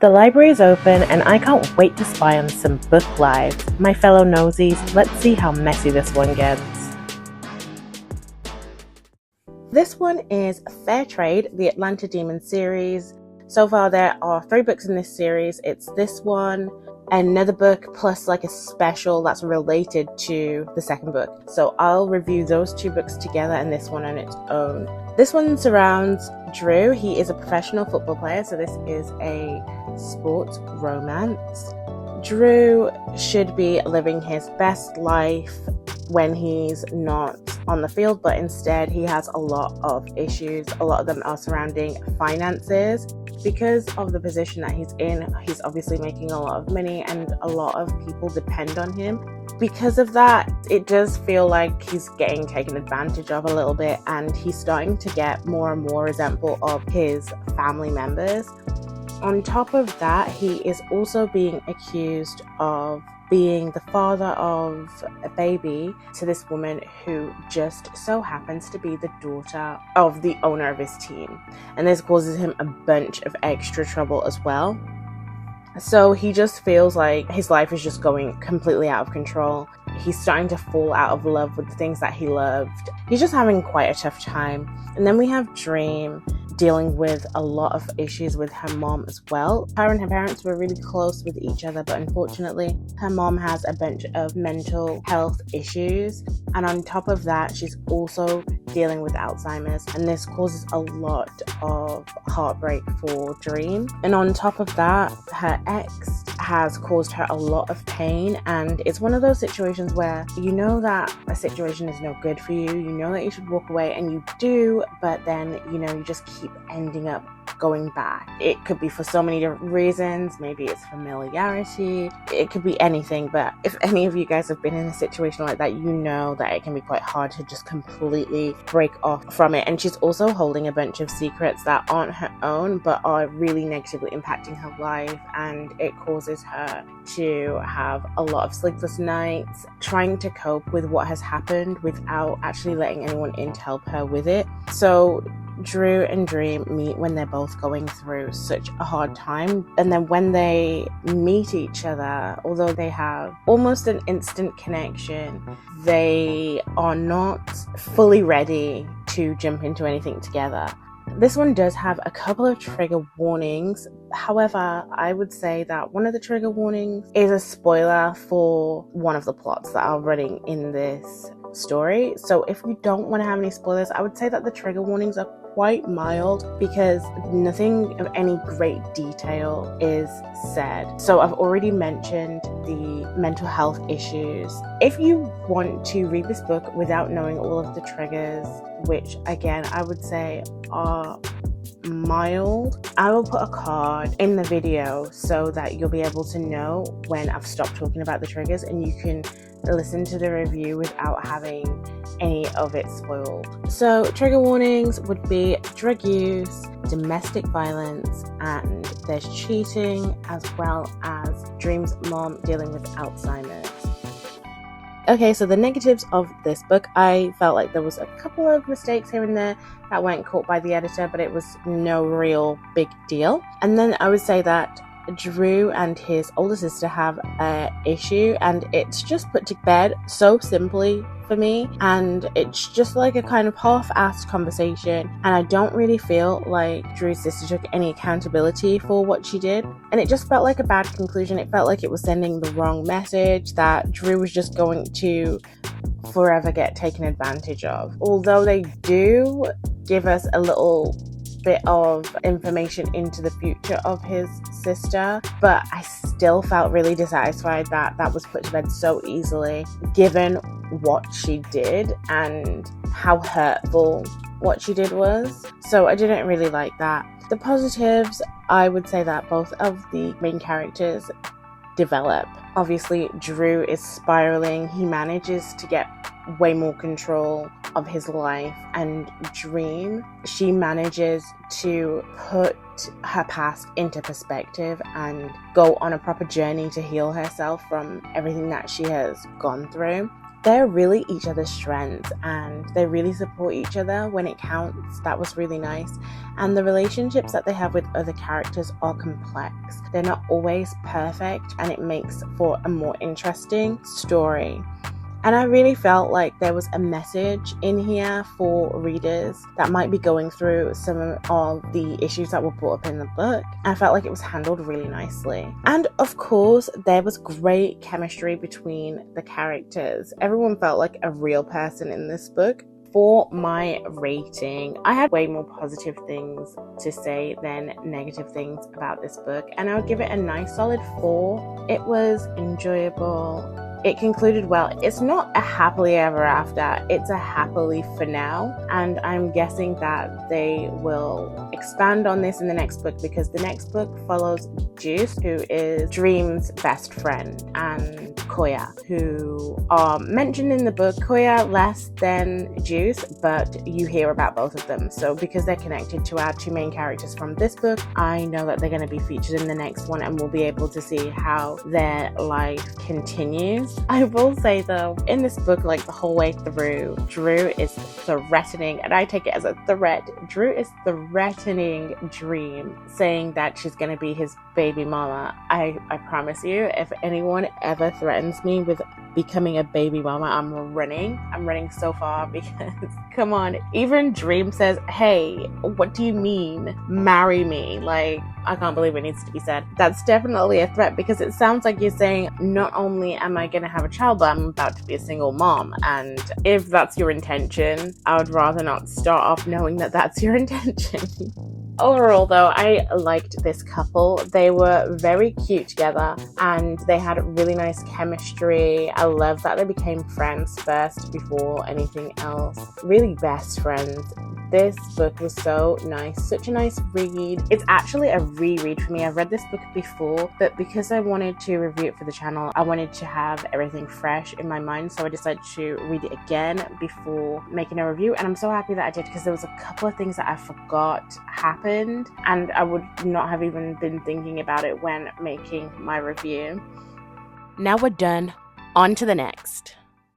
The library is open and I can't wait to spy on some book lives. My fellow nosies, let's see how messy this one gets. This one is Fair Trade, the Atlanta Demon series. So far there are 3 books in this series. It's this one, another book, plus like a special that's related to the second book. So I'll review those 2 books together and this one on its own. This one surrounds Drew. He is a professional football player, so this is a sports romance. Drew should be living his best life when he's not on the field, but instead he has a lot of issues. A lot of them are surrounding finances. Because of the position that he's in, he's obviously making a lot of money and a lot of people depend on him. Because of that, it does feel like he's getting taken advantage of a little bit, and he's starting to get more and more resentful of his family members. On top of that, he is also being accused of being the father of a baby to this woman who just so happens to be the daughter of the owner of his team. And this causes him a bunch of extra trouble as well. So he just feels like his life is just going completely out of control. He's starting to fall out of love with the things that he loved. He's just having quite a tough time. And then we have Dream dealing with a lot of issues with her mom as well. Her and her parents were really close with each other, but unfortunately her mom has a bunch of mental health issues, and on top of that she's also dealing with Alzheimer's, and this causes a lot of heartbreak for Dream. And on top of that, her ex has caused her a lot of pain, and it's one of those situations where you know that a situation is no good for you, you know that you should walk away, and you do, but then you just keep ending up going back. It could be for so many different reasons. Maybe it's familiarity, it could be anything. But if any of you guys have been in a situation like that, you know that it can be quite hard to just completely break off from it. And she's also holding a bunch of secrets that aren't her own but are really negatively impacting her life, and it causes her to have a lot of sleepless nights trying to cope with what has happened without actually letting anyone in to help her with it. So Drew and Dream meet when they're both going through such a hard time, and then when they meet each other, although they have almost an instant connection, they are not fully ready to jump into anything together. This one does have a couple of trigger warnings. However, I would say that one of the trigger warnings is a spoiler for one of the plots that are running in this story. So if you don't want to have any spoilers, I would say that the trigger warnings are quite mild because nothing of any great detail is said. So I've already mentioned the mental health issues. If you want to read this book without knowing all of the triggers, which again I would say are mild, I will put a card in the video so that you'll be able to know when I've stopped talking about the triggers, and you can listen to the review without having any of it spoiled. So trigger warnings would be drug use, domestic violence, and there's cheating, as well as Dream's mom dealing with Alzheimer's. Okay, so the negatives of this book, I felt like there was a couple of mistakes here and there that weren't caught by the editor, but it was no real big deal. And then I would say that Drew and his older sister have an issue, and it's just put to bed so simply for me, and it's just like a kind of half-assed conversation, and I don't really feel like Drew's sister took any accountability for what she did, and it just felt like a bad conclusion. It felt like it was sending the wrong message, that Drew was just going to forever get taken advantage of. Although they do give us a little bit of information into the future of his sister, but I still felt really dissatisfied that that was put to bed so easily, given what she did and how hurtful what she did was. So I didn't really like that. The positives, I would say that both of the main characters develop. Obviously, Drew is spiraling. He manages to get way more control of his life, and Dream, she manages to put her past into perspective and go on a proper journey to heal herself from everything that she has gone through. they're really each other's strengths and they really support each other when it counts. That was really nice. And the relationships that they have with other characters are complex. They're not always perfect, and it makes for a more interesting story. And I really felt like there was a message in here for readers that might be going through some of the issues that were brought up in the book. I felt like it was handled really nicely. And of course, there was great chemistry between the characters. Everyone felt like a real person in this book. For my rating, I had way more positive things to say than negative things about this book, and I would give it a nice solid 4. It was enjoyable. It concluded well. It's not a happily ever after, it's a happily for now, and I'm guessing that they will expand on this in the next book, because the next book follows Juice, who is Dream's best friend, and Koya, who are mentioned in the book. Koya less than Juice, but you hear about both of them. So because they're connected to our two main characters from this book, I know that they're going to be featured in the next one, and we'll be able to see how their life continues. I will say though, in this book, like the whole way through, Drew is threatening, and I take it as a threat. Drew is threatening Dream, saying that she's going to be his baby mama. I promise you, if anyone ever threatens me with becoming a baby mama, I'm running so far, because come on, even Dream says, hey, what do you mean marry me? Like, I can't believe it needs to be said. That's definitely a threat, because it sounds like you're saying, not only am I going to have a child, but I'm about to be a single mom. And if that's your intention, I would rather not start off knowing that that's your intention. Overall though, I liked this couple. They were very cute together and they had really nice chemistry. I love that they became friends first before anything else. Really best friends. This book was so nice, such a nice read. It's actually a reread for me. I've read this book before, but because I wanted to review it for the channel, I wanted to have everything fresh in my mind, so I decided to read it again before making a review, and I'm so happy that I did, because there was a couple of things that I forgot happened, and I would not have even been thinking about it when making my review. Now we're done. On to the next.